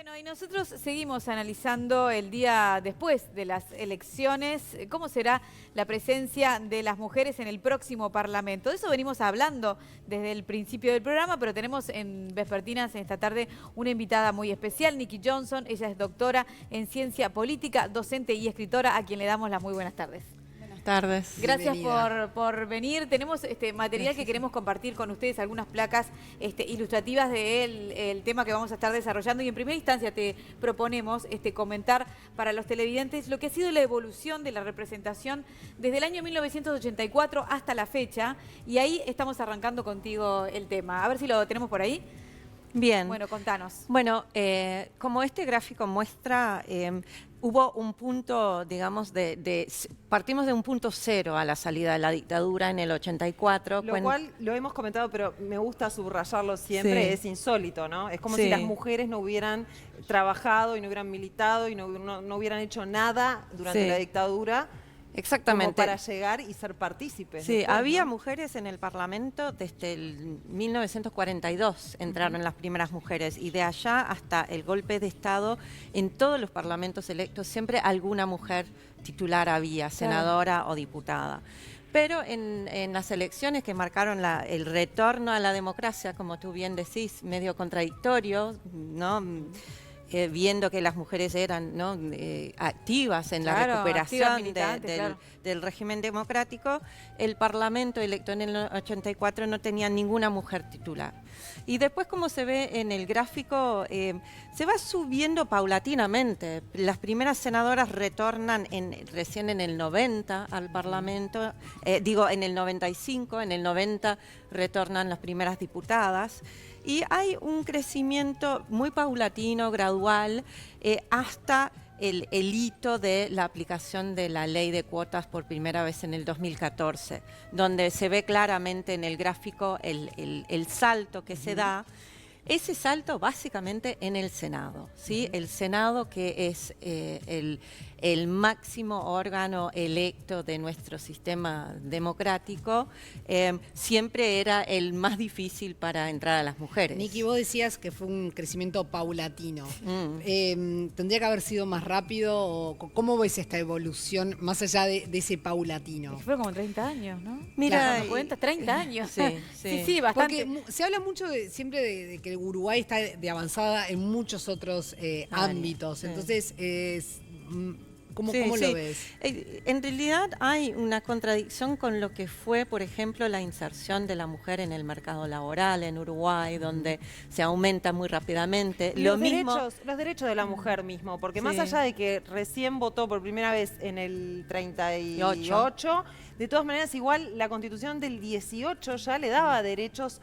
Bueno, y nosotros seguimos analizando el día después de las elecciones, cómo será la presencia de las mujeres en el próximo Parlamento. De eso venimos hablando desde el principio del programa, pero tenemos en Vespertinas esta tarde una invitada muy especial, Nikki Johnson. Ella es doctora en ciencia política, docente y escritora, a quien le damos las muy buenas tardes. Tardes. Gracias por venir. Tenemos material que queremos compartir con ustedes, algunas placas ilustrativas del tema que vamos a estar desarrollando. Y en primera instancia te proponemos comentar para los televidentes lo que ha sido la evolución de la representación desde el año 1984 hasta la fecha. Y ahí estamos arrancando contigo el tema. A ver si lo tenemos por ahí. Bien. Bueno, contanos. Bueno, como este gráfico muestra, hubo un punto, digamos, partimos de un punto cero a la salida de la dictadura en el 84. Lo cual lo hemos comentado, pero me gusta subrayarlo siempre, sí. Es insólito, ¿no? Es como si las mujeres no hubieran trabajado y no hubieran militado y no hubieran hecho nada durante la dictadura. Exactamente. Como para llegar y ser partícipes. Sí, después, había mujeres en el Parlamento desde el 1942, entraron las primeras mujeres, y de allá hasta el golpe de Estado, en todos los parlamentos electos siempre alguna mujer titular había, senadora o diputada. Pero en las elecciones que marcaron el retorno a la democracia, como tú bien decís, medio contradictorio, ¿no? Viendo que las mujeres eran activas en la recuperación del régimen democrático, el Parlamento electo en el 84 no tenía ninguna mujer titular. Y después, como se ve en el gráfico, se va subiendo paulatinamente. Las primeras senadoras retornan recién en el 90 al Parlamento, en el 95, en el 90 retornan las primeras diputadas. Y hay un crecimiento muy paulatino, gradual, hasta el hito de la aplicación de la ley de cuotas por primera vez en el 2014, donde se ve claramente en el gráfico el salto que se da. Ese salto básicamente en el Senado, ¿sí? El Senado, que es el máximo órgano electo de nuestro sistema democrático, siempre era el más difícil para entrar a las mujeres. Nikki, vos decías que fue un crecimiento paulatino. ¿Tendría que haber sido más rápido? O ¿cómo ves esta evolución más allá de ese paulatino? Fue como 30 años, ¿no? Mira, cuenta, 30 años. Sí, bastante. Porque se habla mucho siempre de que Uruguay está de avanzada en muchos otros ámbitos. Entonces, ¿Cómo lo ves? En realidad hay una contradicción con lo que fue, por ejemplo, la inserción de la mujer en el mercado laboral en Uruguay, donde se aumenta muy rápidamente. Los derechos de la mujer mismo, porque más allá de que recién votó por primera vez en el 38, de todas maneras igual la Constitución del 18 ya le daba derechos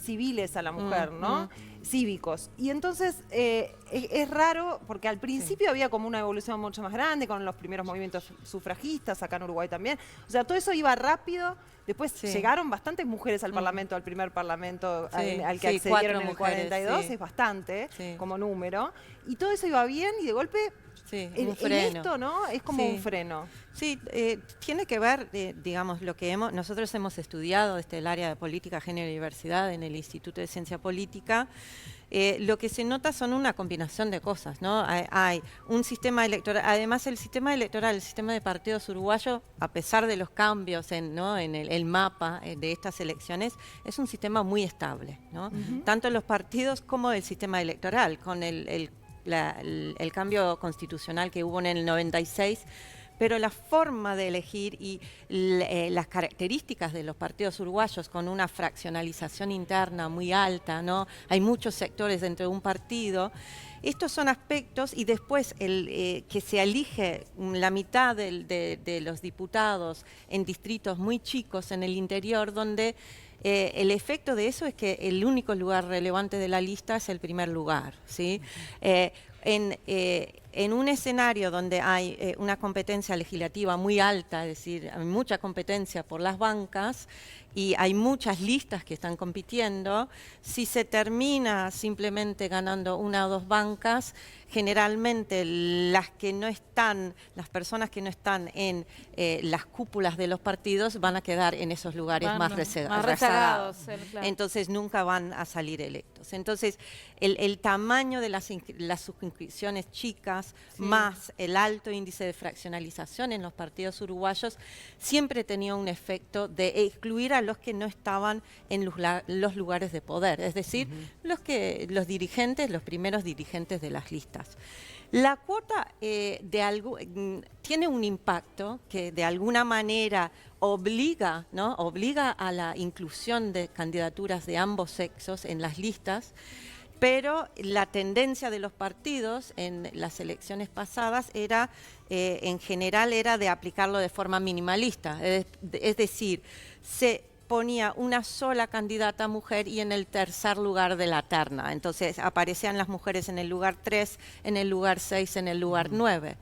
civiles a la mujer, ¿no? Cívicos. Y entonces es raro porque al principio había como una evolución mucho más grande con los primeros movimientos sufragistas, acá en Uruguay también. O sea, todo eso iba rápido. Después llegaron bastantes mujeres al Parlamento, al primer Parlamento al que accedieron en el 42, es bastante como número. Y todo eso iba bien y de golpe un freno. Esto, ¿no? Es como un freno. Sí, tiene que ver, digamos, lo que nosotros hemos estudiado desde el área de política, género y diversidad en el Instituto de Ciencia Política. Lo que se nota son una combinación de cosas, ¿no? Hay un sistema electoral, además el sistema electoral, el sistema de partidos uruguayo, a pesar de los cambios en el mapa de estas elecciones, es un sistema muy estable, ¿no? Tanto los partidos como el sistema electoral, con el cambio constitucional que hubo en el 96, pero la forma de elegir y las características de los partidos uruguayos, con una fraccionalización interna muy alta, ¿no? Hay muchos sectores dentro de un partido. Estos son aspectos, y después que se elige la mitad de los diputados en distritos muy chicos en el interior, donde el efecto de eso es que el único lugar relevante de la lista es el primer lugar, ¿sí? En un escenario donde hay una competencia legislativa muy alta, es decir, hay mucha competencia por las bancas y hay muchas listas que están compitiendo, si se termina simplemente ganando una o dos bancas, generalmente las personas que no están en las cúpulas de los partidos van a quedar en esos lugares más rezagados. Entonces nunca van a salir electos. Entonces el tamaño de las circunscripciones chicas, más el alto índice de fraccionalización en los partidos uruguayos, siempre tenía un efecto de excluir a los que no estaban en los lugares de poder, es decir, los primeros dirigentes de las listas. La cuota tiene un impacto que de alguna manera obliga a la inclusión de candidaturas de ambos sexos en las listas, pero la tendencia de los partidos en las elecciones pasadas en general era de aplicarlo de forma minimalista, es decir, se ponía una sola candidata mujer y en el tercer lugar de la terna. Entonces aparecían las mujeres en el lugar 3, en el lugar 6, en el lugar 9.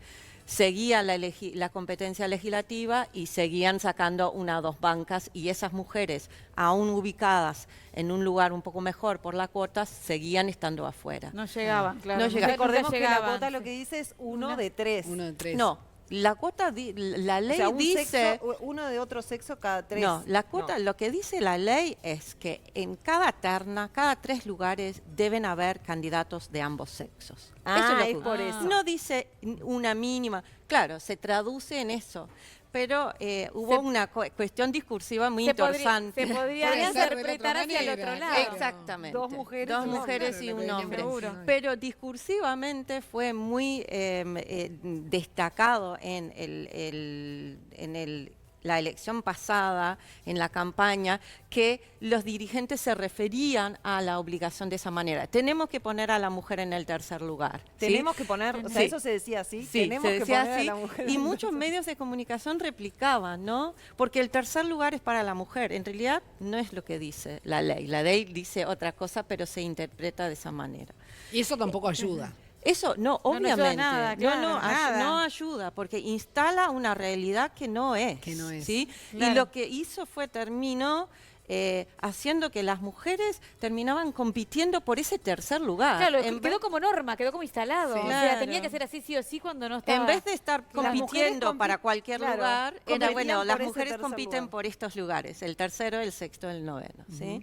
Seguía la competencia legislativa y seguían sacando 1 o 2 bancas y esas mujeres, aún ubicadas en un lugar un poco mejor por la cuota, seguían estando afuera. No llegaban, claro. No llegaban. Recordemos que la cuota lo que dice es 1 de 3. 1 de 3. No. La cuota, la ley dice... uno de otro sexo cada 3. No, la cuota, lo que dice la ley es que en cada terna, cada 3 lugares, deben haber candidatos de ambos sexos. Ah, eso es por eso. No dice una mínima. Claro, se traduce en eso. Pero hubo una cuestión discursiva muy interesante. Se podría interpretar hacia el otro lado. Exactamente. 2 mujeres, 2 mujeres y un hombre. Pero discursivamente fue muy destacado en la elección pasada, en la campaña, que los dirigentes se referían a la obligación de esa manera. Tenemos que poner a la mujer en el tercer lugar. Tenemos que poner, o sea, eso se decía así. Sí, tenemos se decía que poner así, a la mujer. y muchos medios de comunicación replicaban, ¿no? Porque el tercer lugar es para la mujer. En realidad no es lo que dice la ley. La ley dice otra cosa, pero se interpreta de esa manera. Y eso tampoco ayuda. Eso no, obviamente, nada, claro, no ayuda, porque instala una realidad que no es. ¿sí? Claro. Y lo que hizo fue terminó haciendo que las mujeres terminaban compitiendo por ese tercer lugar. Claro, quedó como norma, quedó como instalado. Sí. O sea, Claro. tenía que ser así sí o sí cuando no estaba... En vez de estar Las mujeres compitiendo para cualquier claro, lugar, era competían bueno, por las ese mujeres tercer compiten lugar. por estos lugares, el tercero, el sexto, el noveno. ¿sí?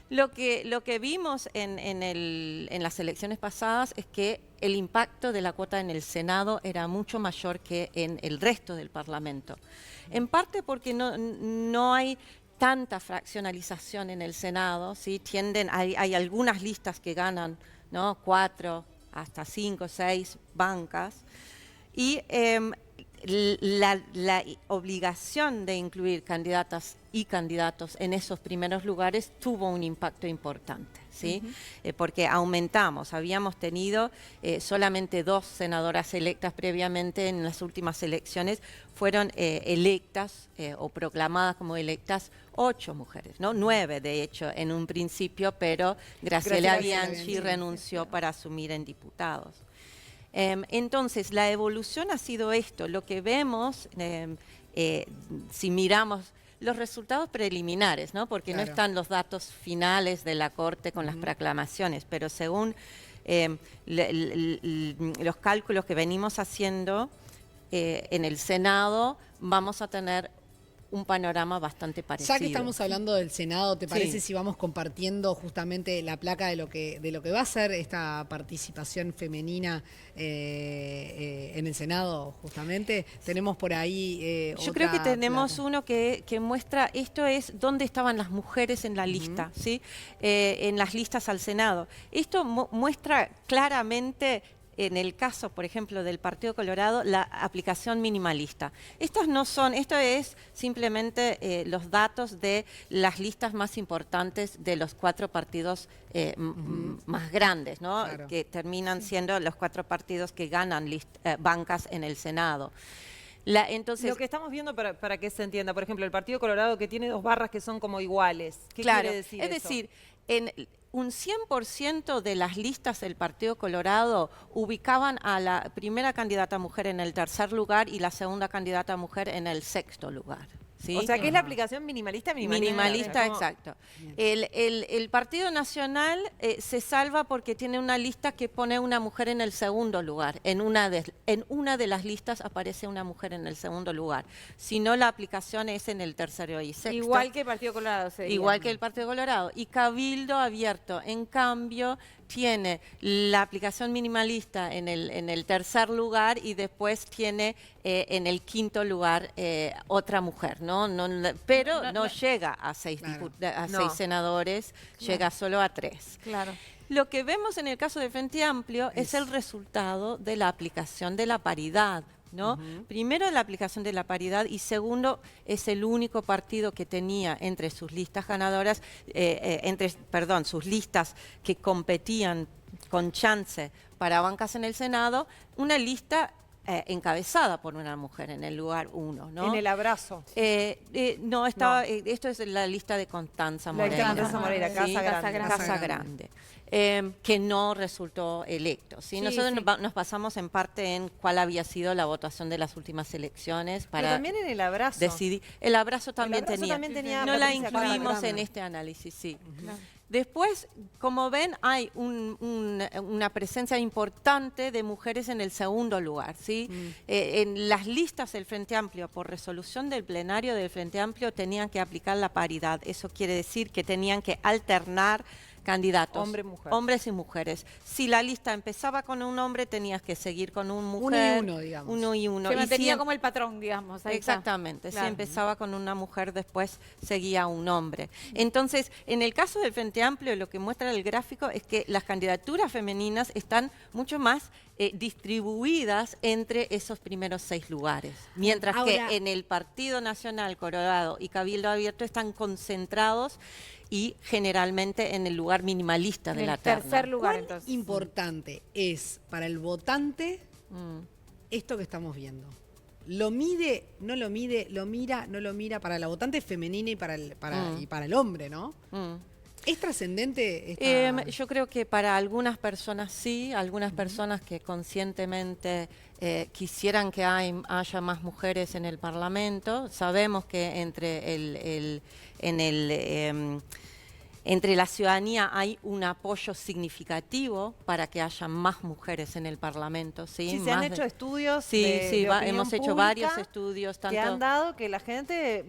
Lo que vimos en las elecciones pasadas es que el impacto de la cuota en el Senado era mucho mayor que en el resto del Parlamento. En parte porque no hay tanta fraccionalización en el Senado, ¿sí? Hay algunas listas que ganan, ¿no? 4 hasta 5, 6 bancas, y la obligación de incluir candidatas y candidatos en esos primeros lugares tuvo un impacto importante, ¿sí? Porque habíamos tenido solamente 2 senadoras electas previamente en las últimas elecciones, fueron electas o proclamadas como electas 8 mujeres, ¿no? 9 de hecho en un principio, pero Graciela Bianchi renunció para asumir en diputados. Entonces, la evolución ha sido esto. Lo que vemos, si miramos los resultados preliminares, ¿no? Porque no están los datos finales de la Corte con las proclamaciones, pero según los cálculos que venimos haciendo en el Senado, vamos a tener un panorama bastante parecido. Ya que estamos hablando del Senado, ¿te parece Sí. si vamos compartiendo justamente la placa de lo que va a ser esta participación femenina en el Senado, justamente? Tenemos por ahí Yo creo que otra tenemos placa. uno que muestra, esto es dónde estaban las mujeres en la lista, ¿sí? En las listas al Senado. Esto muestra claramente, en el caso, por ejemplo, del Partido Colorado, la aplicación minimalista. Esto es simplemente los datos de las listas más importantes de los 4 partidos más grandes, ¿no? Claro. Que terminan siendo los 4 partidos que ganan bancas en el Senado. Entonces, lo que estamos viendo para que se entienda, por ejemplo, el Partido Colorado que tiene 2 barras que son como iguales. ¿Qué claro, quiere decir es eso? decir, en un 100% de las listas del Partido Colorado ubicaban a la primera candidata mujer en el tercer lugar y la segunda candidata mujer en el sexto lugar. ¿sí? O sea, que es la aplicación minimalista. Minimalista, Es como- exacto. El Partido Nacional se salva porque tiene una lista que pone una mujer en el segundo lugar. En una de las listas aparece una mujer en el segundo lugar. Si no, la aplicación es en el tercero y sexto. Igual que el Partido Colorado. Igual que el Partido Colorado. Y Cabildo Abierto, en cambio, tiene la aplicación minimalista en el tercer lugar y después tiene en el quinto lugar otra mujer, ¿no? Pero no llega a seis senadores, llega solo a 3. Claro. Lo que vemos en el caso del Frente Amplio es el resultado de la aplicación de la paridad, ¿no? Primero, la aplicación de la paridad, y segundo, es el único partido que tenía entre sus listas ganadoras, sus listas que competían con chance para bancas en el Senado, una lista encabezada por una mujer en el lugar 1, ¿no? En el abrazo. No, estaba, esto es la lista de Constanza Moreira. Constanza Moreira, Casa Grande. Que no resultó electo. ¿sí? Nosotros nos basamos en parte en cuál había sido la votación de las últimas elecciones para Pero también en el abrazo. decidir. El abrazo también tenía. No la incluimos en este análisis, sí. Después, como ven, hay una presencia importante de mujeres en el segundo lugar, ¿sí? En las listas del Frente Amplio, por resolución del plenario del Frente Amplio, tenían que aplicar la paridad. Eso quiere decir que tenían que alternar candidatos, hombres y mujeres. Si la lista empezaba con un hombre, tenías que seguir con una mujer. Uno y uno, digamos. Uno y uno. Se mantenía como el patrón, digamos. Ahí exactamente. Claro. Si empezaba con una mujer, después seguía un hombre. Entonces, en el caso del Frente Amplio, lo que muestra el gráfico es que las candidaturas femeninas están mucho más distribuidas entre esos primeros 6 lugares. Mientras que en el Partido Nacional, Colorado y Cabildo Abierto están concentrados y generalmente en el lugar minimalista de la terna. tercer lugar, ¿Cuán entonces? importante es para el votante esto que estamos viendo? ¿Lo mide, no lo mide, lo mira, no lo mira para la votante femenina y para el hombre, ¿no? ¿Es trascendente esta...? Yo creo que para algunas personas sí, algunas personas que conscientemente quisieran que haya más mujeres en el Parlamento. Sabemos que entre la ciudadanía hay un apoyo significativo para que haya más mujeres en el Parlamento. Sí, se han hecho estudios hemos hecho varios estudios. Que han dado que la gente,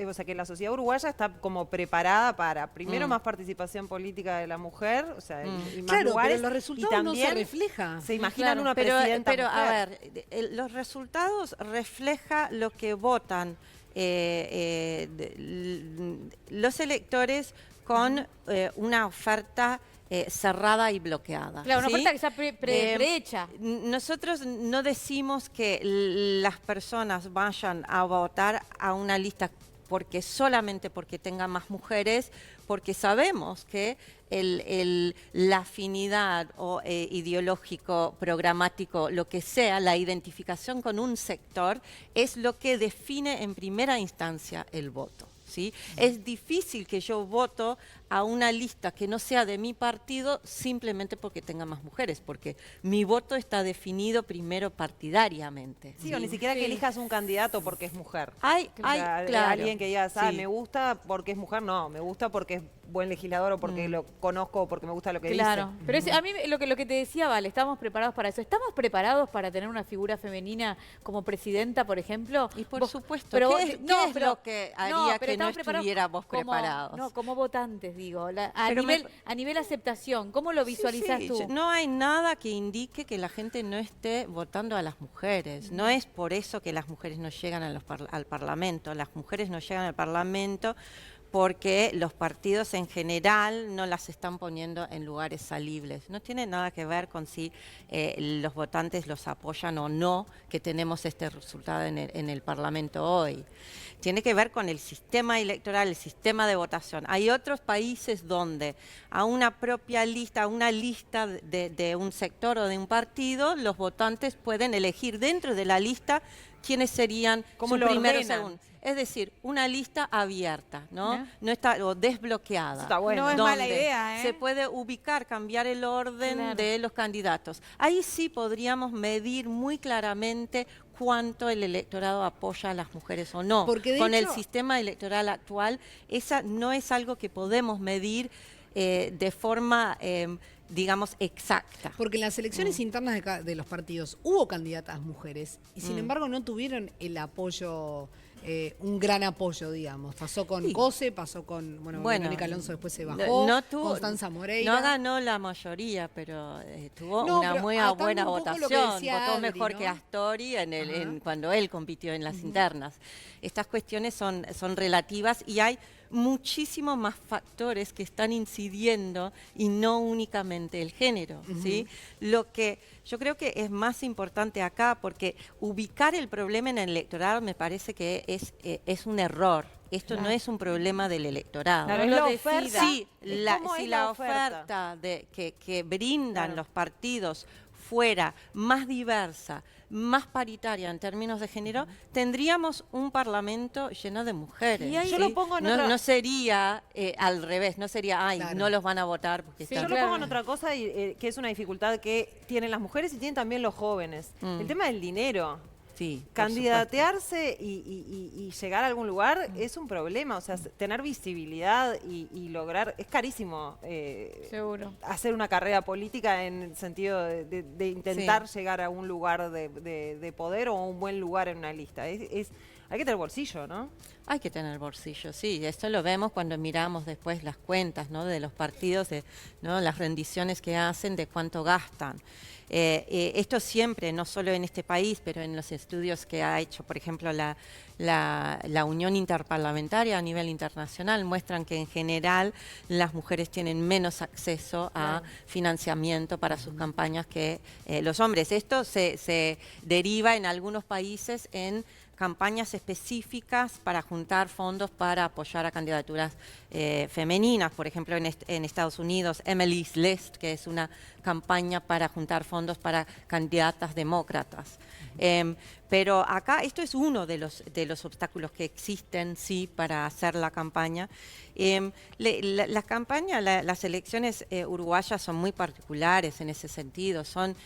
o sea, que la sociedad uruguaya está como preparada para, primero, más participación política de la mujer, o sea, y más lugares. Pero los resultados y también no se refleja. Se imaginan una presidenta pero mujer. A ver, los resultados refleja lo que votan los electores con una oferta cerrada y bloqueada. Claro, una ¿sí? oferta que está prehecha. Nosotros no decimos que las personas vayan a votar a una lista solamente porque tengan más mujeres, porque sabemos que la afinidad o ideológico, programático, lo que sea, la identificación con un sector es lo que define en primera instancia el voto. ¿sí? Es difícil que yo voto a una lista que no sea de mi partido simplemente porque tenga más mujeres, porque mi voto está definido primero partidariamente. Sí, o ni siquiera que elijas un candidato porque es mujer. Hay alguien que diga, me gusta porque es mujer, no, me gusta porque es buen legislador o porque lo conozco o porque me gusta lo que dice. Pero a mí lo que te decía, Vale, ¿estamos preparados para eso? ¿Estamos preparados para tener una figura femenina como presidenta, por ejemplo? Y por supuesto, pero ¿qué es lo que haría que no estuviéramos preparados? No, como votantes, digo, a nivel aceptación, ¿cómo lo visualizas tú? No hay nada que indique que la gente no esté votando a las mujeres. No es por eso que las mujeres no llegan al Parlamento. Las mujeres no llegan al Parlamento porque los partidos en general no las están poniendo en lugares salibles. No tiene nada que ver con si los votantes los apoyan o no, que tenemos este resultado en el Parlamento hoy. Tiene que ver con el sistema electoral, el sistema de votación. Hay otros países donde a una propia lista, a una lista de un sector o de un partido, los votantes pueden elegir dentro de la lista quiénes serían su primero o segundo. Es decir, una lista abierta, ¿no? No está, o desbloqueada. Está bueno. No es mala idea, ¿eh? Se puede ubicar, cambiar el orden de los candidatos. Ahí sí podríamos medir muy claramente cuánto el electorado apoya a las mujeres o no. Porque con el sistema electoral actual, esa no es algo que podemos medir de forma digamos, exacta. Porque en las elecciones internas de los partidos hubo candidatas mujeres y sin embargo no tuvieron el apoyo, un gran apoyo, digamos. Pasó con Cose, pasó con, bueno, Verónica Alonso después se bajó, Constanza Moreira. No ganó la mayoría, pero tuvo una muy buena votación. Votó mejor que Astori cuando él compitió en las internas. Estas cuestiones son relativas y hay muchísimos más factores que están incidiendo y no únicamente el género, ¿sí? Lo que yo creo que es más importante acá, porque ubicar el problema en el electorado me parece que es un error. Esto no es un problema del electorado. Claro, es la oferta. Sí, si la oferta que brindan los partidos fuera más diversa, más paritaria en términos de género, tendríamos un parlamento lleno de mujeres. Y ahí, yo lo pongo en otra... no sería al revés, no sería, no los van a votar. Porque yo lo pongo en otra cosa, que es una dificultad que tienen las mujeres y tienen también los jóvenes. El tema del dinero. Sí, candidatearse y llegar a algún lugar es un problema, o sea, tener visibilidad y lograr, es carísimo seguro hacer una carrera política en el sentido de intentar llegar a un lugar de poder o un buen lugar en una lista. Hay que tener bolsillo, ¿no? Hay que tener bolsillo, sí. Esto lo vemos cuando miramos después las cuentas, ¿no?, de los partidos, ¿no?, las rendiciones que hacen, de cuánto gastan. Esto siempre, no solo en este país, pero en los estudios que ha hecho, por ejemplo, la Unión Interparlamentaria a nivel internacional, muestran que en general las mujeres tienen menos acceso a financiamiento para sus campañas que los hombres. Esto se deriva en algunos países en campañas específicas para juntar fondos para apoyar a candidaturas femeninas. Por ejemplo, en Estados Unidos, Emily's List, que es una campaña para juntar fondos para candidatas demócratas. Pero acá esto es uno de los obstáculos que existen, sí, para hacer la campaña. Las elecciones uruguayas son muy particulares en ese sentido. Son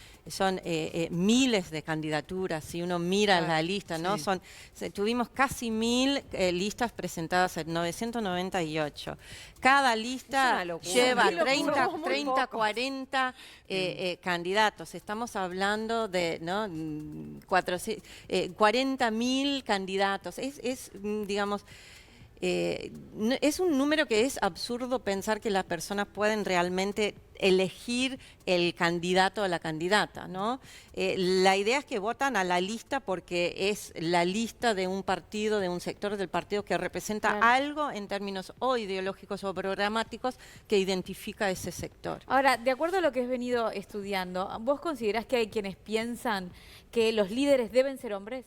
miles de candidaturas. Si uno mira la lista, ¿no? Tuvimos casi 1000 listas presentadas en 998. Cada lista lleva 30, 40 candidatos. Estamos hablando de 40.000 candidatos. Digamos, es un número que es absurdo pensar que las personas pueden realmente elegir el candidato o la candidata, ¿no? La idea es que votan a la lista porque es la lista de un partido, de un sector del partido que representa algo en términos o ideológicos o programáticos que identifica ese sector. Ahora, de acuerdo a lo que has venido estudiando, ¿vos considerás que hay quienes piensan que los líderes deben ser hombres?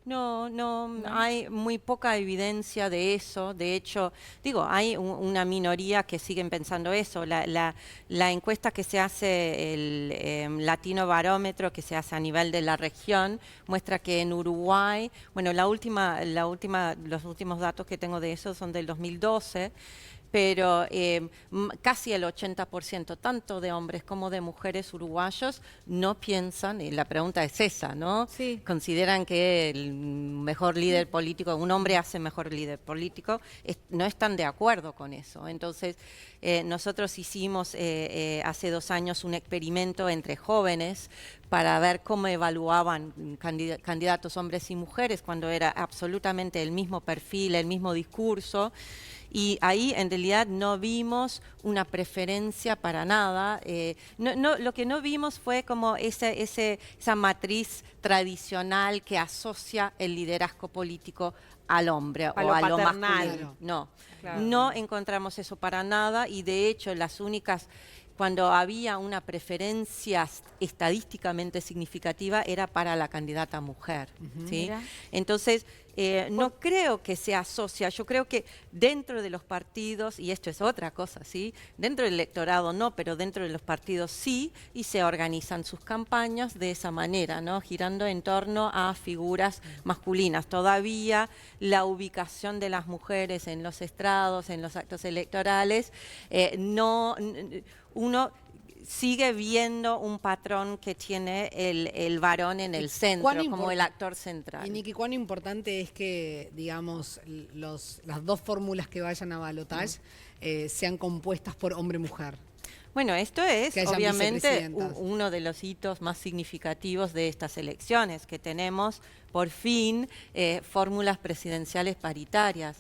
No, hay muy poca evidencia de eso. De hecho, hay una minoría que siguen pensando eso. La encuesta que se hace, el Latino Barómetro, que se hace a nivel de la región, muestra que en Uruguay, bueno, los últimos datos que tengo de eso son del 2012, pero casi el 80%, tanto de hombres como de mujeres uruguayos, no piensan, y la pregunta es esa, ¿no? Sí. Consideran que el mejor líder político, un hombre hace mejor líder político, no están de acuerdo con eso. Entonces, nosotros hicimos hace 2 años un experimento entre jóvenes para ver cómo evaluaban candidatos hombres y mujeres cuando era absolutamente el mismo perfil, el mismo discurso. Y ahí en realidad no vimos una preferencia para nada. Lo que no vimos fue como esa matriz tradicional que asocia el liderazgo político al hombre o a lo masculino. No encontramos eso para nada, y de hecho las únicas... Cuando había una preferencia estadísticamente significativa era para la candidata mujer, ¿sí? Entonces, no creo que se asocia. Yo creo que dentro de los partidos, y esto es otra cosa, ¿sí? Dentro del electorado no, pero dentro de los partidos sí, y se organizan sus campañas de esa manera, ¿no? Girando en torno a figuras masculinas. Todavía la ubicación de las mujeres en los estrados, en los actos electorales, uno sigue viendo un patrón que tiene el varón en el centro, como el actor central. Y Niki, ¿cuán importante es que, digamos, las dos fórmulas que vayan a balotaje sean compuestas por hombre-mujer? Bueno, esto es Que hayan obviamente vicepresidentas. uno de los hitos más significativos de estas elecciones, que tenemos por fin fórmulas presidenciales paritarias.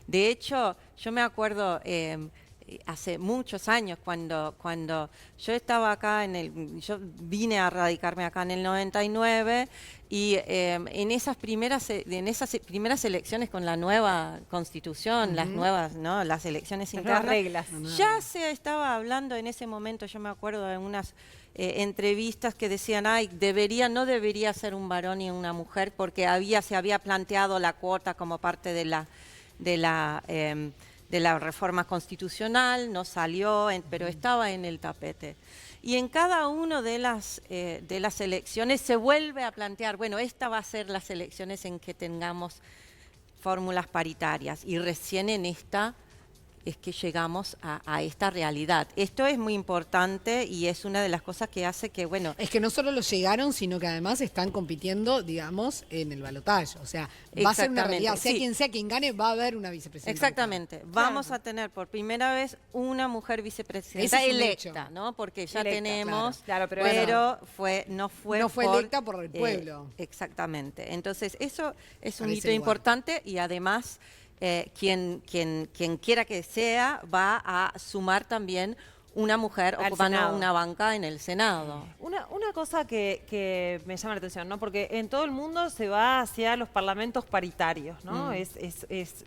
De hecho, yo me acuerdo hace muchos años cuando yo estaba acá yo vine a radicarme acá en el 99 y en esas primeras elecciones con la nueva constitución, las nuevas, ¿no? Las elecciones Las nuevas internas, reglas. ya se estaba hablando en ese momento, yo me acuerdo de unas entrevistas que decían, ay, no debería ser un varón y una mujer, porque se había planteado la cuota como parte de la reforma constitucional, no salió, pero estaba en el tapete. Y en cada una de las elecciones se vuelve a plantear, bueno, esta va a ser las elecciones en que tengamos fórmulas paritarias, y recién en esta es que llegamos a esta realidad. Esto es muy importante y es una de las cosas que hace que, bueno... Es que no solo lo llegaron, sino que además están compitiendo, digamos, en el balotaje. O sea, va a ser una realidad. Sea quien gane, va a haber una vicepresidenta. Exactamente. Vamos a tener por primera vez una mujer vicepresidenta electa, ¿no? Porque ya tenemos, claro, pero no fue electa por el pueblo. Exactamente. Entonces, eso es un Parece hito igual. importante y además... quien quiera que sea va a sumar también una mujer ocupando Senado. una banca en el Senado. Una cosa que me llama la atención, ¿no? Porque en todo el mundo se va hacia los parlamentos paritarios, ¿no? Es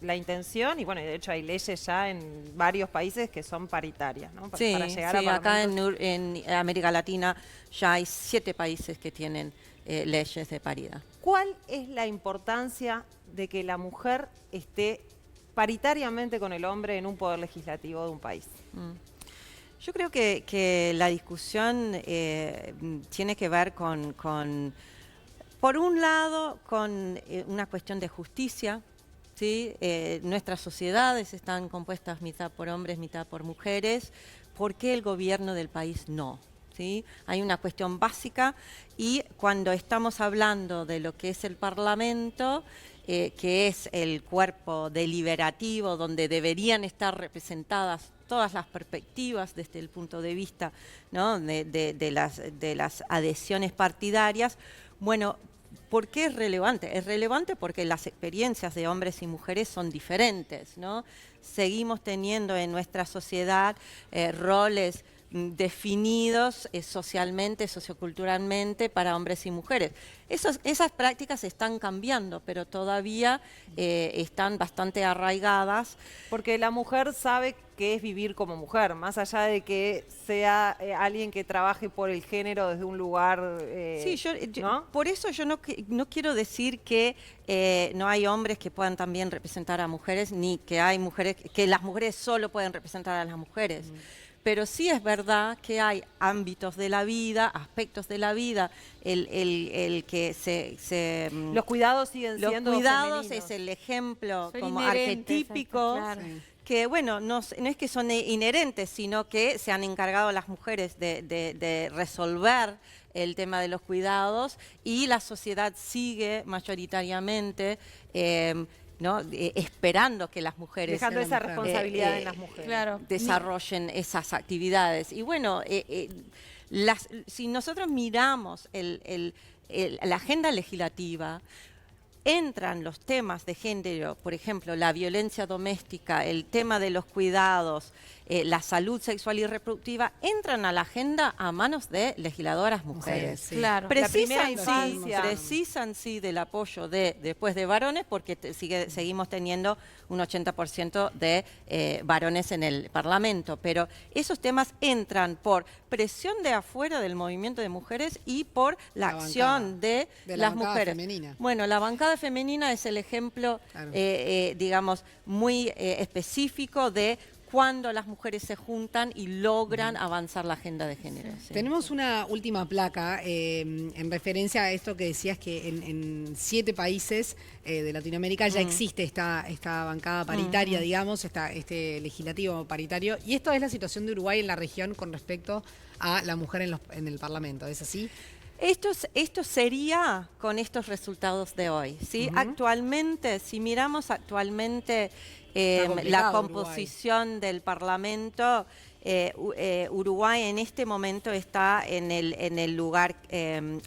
la intención, y bueno, de hecho hay leyes ya en varios países que son paritarias, ¿no? Sí, Para llegar a acá parlamentos. en América Latina ya hay 7 países que tienen leyes de paridad. ¿Cuál es la importancia de que la mujer esté paritariamente con el hombre en un poder legislativo de un país? Yo creo que la discusión tiene que ver por un lado, con una cuestión de justicia, ¿sí? Nuestras sociedades están compuestas mitad por hombres, mitad por mujeres. ¿Por qué el gobierno del país no? ¿Sí? Hay una cuestión básica, y cuando estamos hablando de lo que es el Parlamento, que es el cuerpo deliberativo donde deberían estar representadas todas las perspectivas desde el punto de vista, ¿no? de las adhesiones partidarias, bueno, ¿por qué es relevante? Es relevante porque las experiencias de hombres y mujeres son diferentes, ¿no? Seguimos teniendo en nuestra sociedad roles definidos socialmente, socioculturalmente para hombres y mujeres. Esas prácticas están cambiando, pero todavía están bastante arraigadas. Porque la mujer sabe qué es vivir como mujer, más allá de que sea alguien que trabaje por el género desde un lugar... Sí, ¿no? Por eso yo no quiero decir que no hay hombres que puedan también representar a mujeres, ni que hay mujeres, que las mujeres solo pueden representar a las mujeres. Pero sí es verdad que hay ámbitos de la vida, aspectos de la vida, el que los cuidados siguen siendo los cuidados femeninos. es el ejemplo Son como inherentes, arquetípico, claro. que bueno, no es que son inherentes, sino que se han encargado las mujeres de resolver el tema de los cuidados, y la sociedad sigue mayoritariamente ¿no? Esperando que las mujeres dejando esa responsabilidad en las mujeres. Claro. desarrollen esas actividades. Y bueno, si nosotros miramos la agenda legislativa, entran los temas de género, por ejemplo, la violencia doméstica, el tema de los cuidados, la salud sexual y reproductiva, entran a la agenda a manos de legisladoras mujeres. Sí. Claro. La primera Precisan, infancia. precisan sí del apoyo después de varones, porque seguimos teniendo un 80% de varones en el Parlamento, pero esos temas entran por presión de afuera del movimiento de mujeres y por la acción de la las bancada mujeres. femenina. Bueno, la bancada femenina es el ejemplo, Claro. digamos, muy específico de cuando las mujeres se juntan y logran avanzar la agenda de género. Sí. Tenemos una última placa en referencia a esto que decías, que en 7 países de Latinoamérica ya existe esta bancada paritaria, digamos, este legislativo paritario. Y esto es la situación de Uruguay en la región con respecto a la mujer en el Parlamento. ¿Es así? Esto sería con estos resultados de hoy, ¿sí? Actualmente, si miramos actualmente la composición del Parlamento, Uruguay en este momento está en el lugar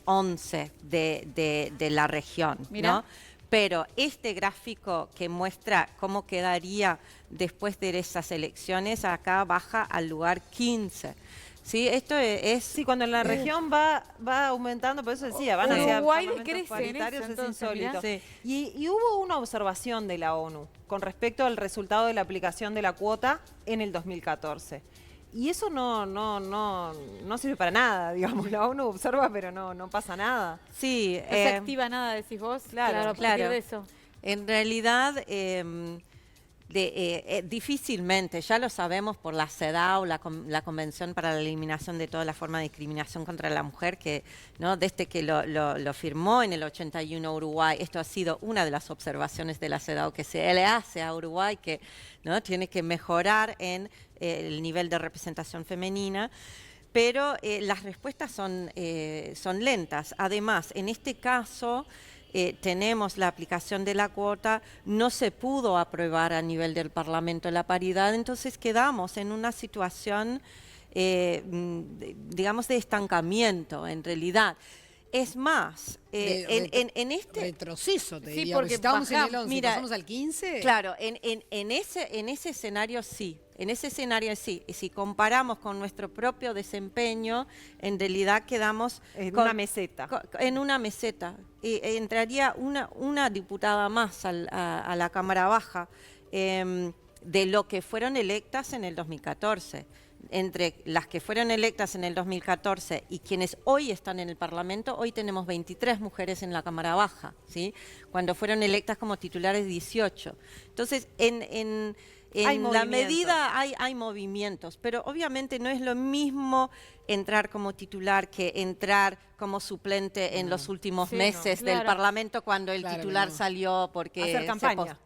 11 de la región, ¿no? Pero este gráfico que muestra cómo quedaría después de esas elecciones, acá baja al lugar 15. Sí, esto es... Sí, cuando en la región va aumentando, por eso decía, van hacia parlamentos paritarios, es insólito. Sí. Y hubo una observación de la ONU con respecto al resultado de la aplicación de la cuota en el 2014. Y eso no sirve para nada, digamos. La ONU observa, pero no pasa nada. Sí. No se activa nada, decís vos. Claro. De eso. En realidad... difícilmente, ya lo sabemos por la CEDAW, la Convención para la Eliminación de toda la forma de discriminación contra la mujer, que ¿no? Desde que lo firmó en el 81 Uruguay, esto ha sido una de las observaciones de la CEDAW que se le hace a Uruguay, que ¿no? Tiene que mejorar en el nivel de representación femenina. Pero las respuestas son lentas. Además, en este caso... tenemos la aplicación de la cuota, no se pudo aprobar a nivel del Parlamento la paridad, entonces quedamos en una situación, digamos, de estancamiento en realidad. Es más, en este... Retroceso, te sí, diría, porque si estábamos en el 11 mira, pasamos al 15. Claro, en ese escenario sí. En ese escenario sí, y si comparamos con nuestro propio desempeño, en realidad quedamos una meseta. En una meseta. Y entraría una diputada más a la Cámara Baja de lo que fueron electas en el 2014. Entre las que fueron electas en el 2014 y quienes hoy están en el Parlamento, hoy tenemos 23 mujeres en la Cámara Baja, ¿sí? Cuando fueron electas como titulares 18. Entonces, en la medida hay movimientos, pero obviamente no es lo mismo entrar como titular que entrar como suplente en los últimos meses del Parlamento cuando el titular salió porque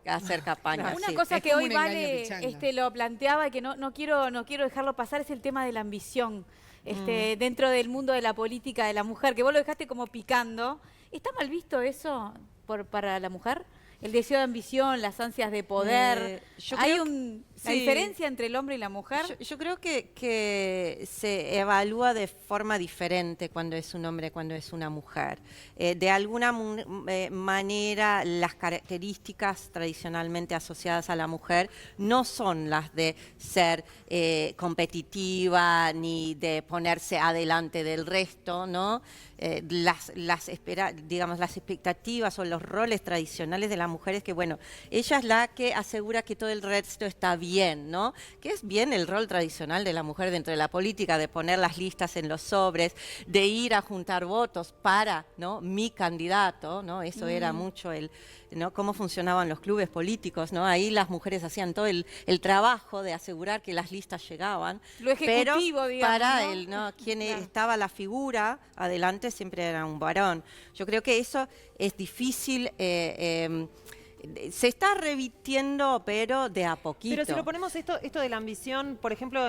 hacer campaña. Una cosa que hoy Vale lo planteaba y que no quiero dejarlo pasar es el tema de la ambición dentro del mundo de la política de la mujer, que vos lo dejaste como picando. ¿Está mal visto eso para la mujer? El deseo de ambición, las ansias de poder. ¿Hay una diferencia entre el hombre y la mujer? Yo creo que se evalúa de forma diferente cuando es un hombre, cuando es una mujer. De alguna manera, las características tradicionalmente asociadas a la mujer no son las de ser competitiva ni de ponerse adelante del resto, ¿no? Las expectativas o los roles tradicionales de la mujer es que, bueno, ella es la que asegura que todo el resto está bien, ¿no? Que es bien el rol tradicional de la mujer dentro de la política, de poner las listas en los sobres, de ir a juntar votos para, ¿no? Mi candidato, ¿no? Eso era mucho ¿no? Cómo funcionaban los clubes políticos, ¿no? Ahí las mujeres hacían todo el trabajo de asegurar que las listas llegaban. Lo ejecutivo, pero digamos, para ¿no? Quien estaba la figura adelante siempre era un varón. Yo creo que eso es difícil. Se está revirtiendo, pero de a poquito. Pero si lo ponemos esto de la ambición, por ejemplo,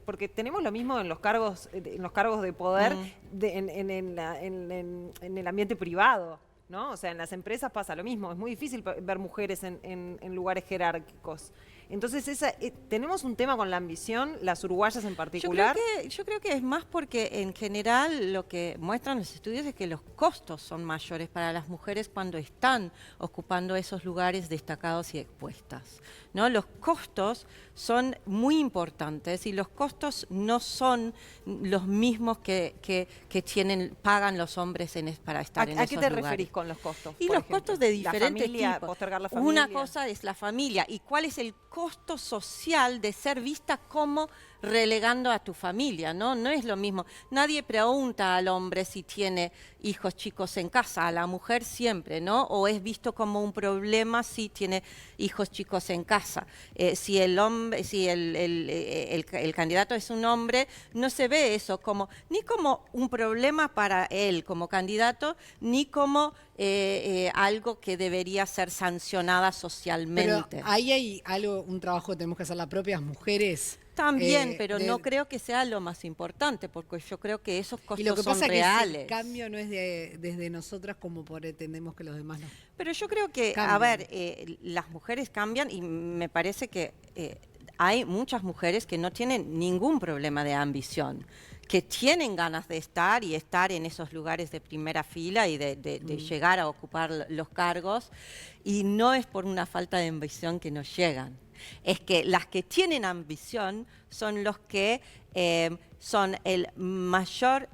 porque tenemos lo mismo en los cargos de poder en el ambiente privado, ¿no? O sea, en las empresas pasa lo mismo. Es muy difícil ver mujeres en lugares jerárquicos. Entonces, tenemos un tema con la ambición, las uruguayas en particular. Yo creo que es más porque en general lo que muestran los estudios es que los costos son mayores para las mujeres cuando están ocupando esos lugares destacados y expuestas, ¿no? Los costos son muy importantes y los costos no son los mismos que pagan los hombres para estar en esos lugares. ¿A qué te referís con los costos? Y los costos de diferentes tipos. Postergar la familia. Una cosa es la familia y cuál es el costo social de ser vista como relegando a tu familia, ¿no? No es lo mismo. Nadie pregunta al hombre si tiene hijos chicos en casa, a la mujer siempre, ¿no? O es visto como un problema si tiene hijos chicos en casa. Si el candidato es un hombre, no se ve eso ni como un problema para él como candidato, ni como algo que debería ser sancionada socialmente. Pero ahí hay un trabajo que tenemos que hacer las propias mujeres También, pero no creo que sea lo más importante, porque yo creo que esos costos y lo que son pasa reales. Es que el cambio no es desde nosotras como pretendemos que los demás no. Pero yo creo que, cambian. a ver, las mujeres cambian y me parece que hay muchas mujeres que no tienen ningún problema de ambición, que tienen ganas de estar en esos lugares de primera fila y de llegar a ocupar los cargos, y no es por una falta de ambición que no llegan. Es que las que tienen ambición son los que son el mayor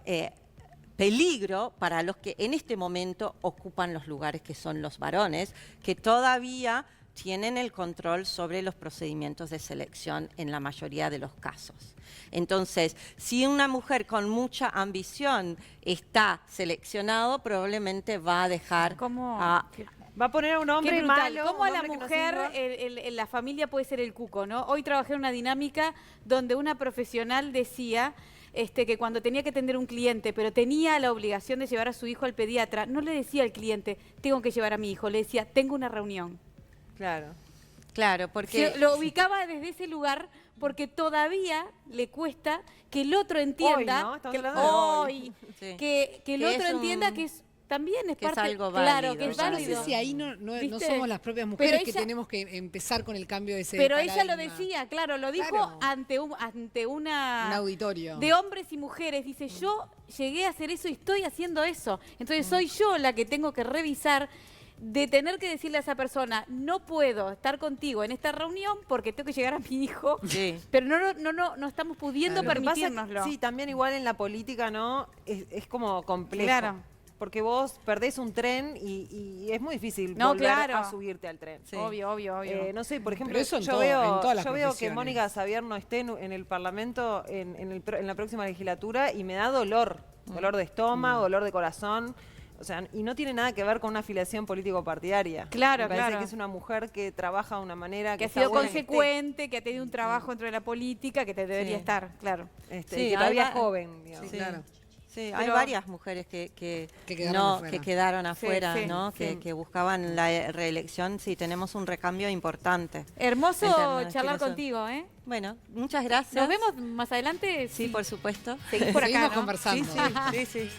peligro para los que en este momento ocupan los lugares, que son los varones, que todavía tienen el control sobre los procedimientos de selección en la mayoría de los casos. Entonces, si una mujer con mucha ambición está seleccionado, probablemente va a dejar Va a poner a un hombre malo. ¿Cómo a la mujer la familia puede ser el cuco, no? Hoy trabajé en una dinámica donde una profesional decía que cuando tenía que atender un cliente, pero tenía la obligación de llevar a su hijo al pediatra, no le decía al cliente, tengo que llevar a mi hijo, le decía, tengo una reunión. Claro, porque lo ubicaba desde ese lugar porque todavía le cuesta que el otro entienda que el otro entienda que es también es parte, algo válido. Claro, que es válido. No sé si ahí no somos las propias mujeres que tenemos que empezar con el cambio de ese Pero paradigma. ella lo decía, claro, lo dijo ante un auditorio de hombres y mujeres. Dice, yo llegué a hacer eso y estoy haciendo eso. Entonces soy yo la que tengo que revisar, de tener que decirle a esa persona, no puedo estar contigo en esta reunión porque tengo que llegar a mi hijo, pero no estamos pudiendo permitírnoslo. Sí, también igual en la política, ¿no? Es como complejo. Claro. Porque vos perdés un tren y es muy difícil volver a subirte al tren. Sí. Obvio. No sé, por ejemplo, yo veo que Mónica Xavier no esté en el Parlamento en la próxima legislatura y me da dolor. Dolor de estómago, dolor de corazón. O sea, y no tiene nada que ver con una afiliación político-partidaria. Claro, Me parece que es una mujer que trabaja de una manera que ha sido consecuente, que ha tenido un trabajo dentro de la política, que te debería estar, claro. Que todavía es joven, digamos. Sí, claro. Sí, hay varias mujeres que quedaron afuera, ¿no? Que buscaban la reelección. Sí, tenemos un recambio importante. Hermoso charlar contigo, ¿eh? Bueno, muchas gracias. Nos vemos más adelante. Sí, por supuesto. Seguimos por acá, Seguimos ¿no? conversando. Sí.